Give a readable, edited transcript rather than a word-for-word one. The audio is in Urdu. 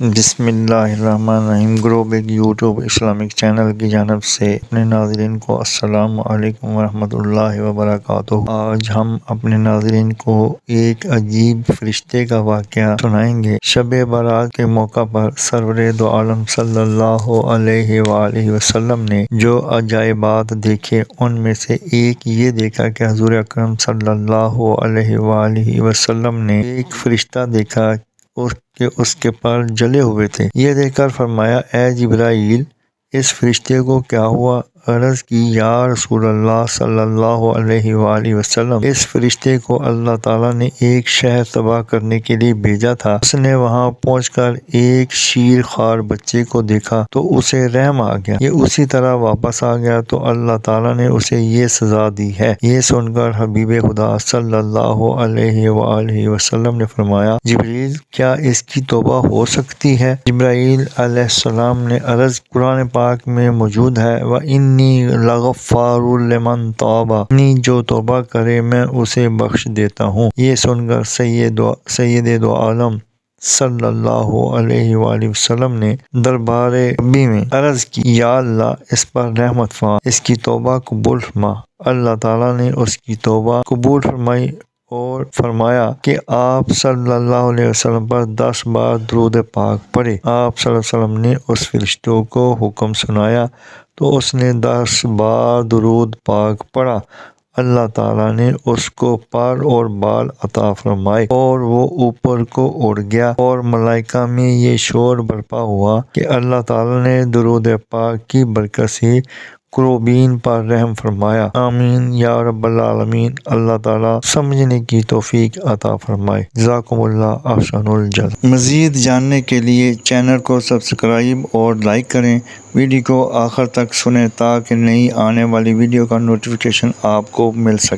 بسم اللہ الرحمن الرحیم۔ گروب ایک یوٹیوب اسلامک چینل کی جانب سے اپنے ناظرین کو السلام علیکم ورحمۃ اللہ وبرکاتہ۔ آج ہم اپنے ناظرین کو ایک عجیب فرشتے کا واقعہ سنائیں گے۔ شب برات کے موقع پر سرور دو عالم صلی اللہ علیہ وآلہ وسلم نے جو عجائبات دیکھے، ان میں سے ایک یہ دیکھا کہ حضور اکرم صلی اللہ علیہ وآلہ وسلم نے ایک فرشتہ دیکھا کہ اس کے پر جلے ہوئے تھے۔ یہ دیکھ کر فرمایا، اے جبرائیل، اس فرشتے کو کیا ہوا؟ عرض کی، یا رسول اللہ صلی اللہ علیہ وآلہ وسلم، اس فرشتے کو اللہ تعالیٰ نے ایک شہر تباہ کرنے کے لیے بھیجا تھا۔ اس نے وہاں پہنچ کر ایک شیر خوار بچے کو دیکھا تو اسے رحم آ گیا۔ یہ اسی طرح واپس آ گیا تو اللہ تعالیٰ نے اسے یہ سزا دی ہے۔ یہ سن کر حبیب خدا صلی اللہ علیہ وآلہ وسلم نے فرمایا، جبرائیل، کیا اس کی توبہ ہو سکتی ہے؟ جبرائیل علیہ السلام نے عرض، قرآن پاک میں موجود ہے، وَإِنِّي لَغَفَّارٌ لِمَن تَابَ، جو توبہ کرے میں اسے بخش دیتا ہوں۔ یہ سن کر سید دو عالم صلی اللہ علیہ وآلہ وسلم نے دربار ربی میں عرض کی، یا اللہ، اس پر رحمت فرما، اس کی توبہ قبول فرما۔ اللہ تعالیٰ نے اس کی توبہ قبول فرمائی اور فرمایا کہ آپ صلی اللہ علیہ وسلم پر 10 بار درود پاک پڑھے۔ آپ صلی اللہ علیہ وسلم نے اس فرشتے کو حکم سنایا تو اس نے 10 بار درود پاک پڑھا۔ اللہ تعالیٰ نے اس کو پر اور بال عطا فرمائے اور وہ اوپر کو اڑ گیا، اور ملائکہ میں یہ شور برپا ہوا کہ اللہ تعالیٰ نے درود پاک کی برکت سے کروبین پر رحم فرمایا۔ آمین یا رب العالمین۔ اللہ تعالیٰ سمجھنے کی توفیق عطا فرمائے۔ جزاکم اللہ احسن الجزا۔ مزید جاننے کے لیے چینل کو سبسکرائب اور لائک کریں، ویڈیو کو آخر تک سنیں تاکہ نئی آنے والی ویڈیو کا نوٹیفیکیشن آپ کو مل سکے۔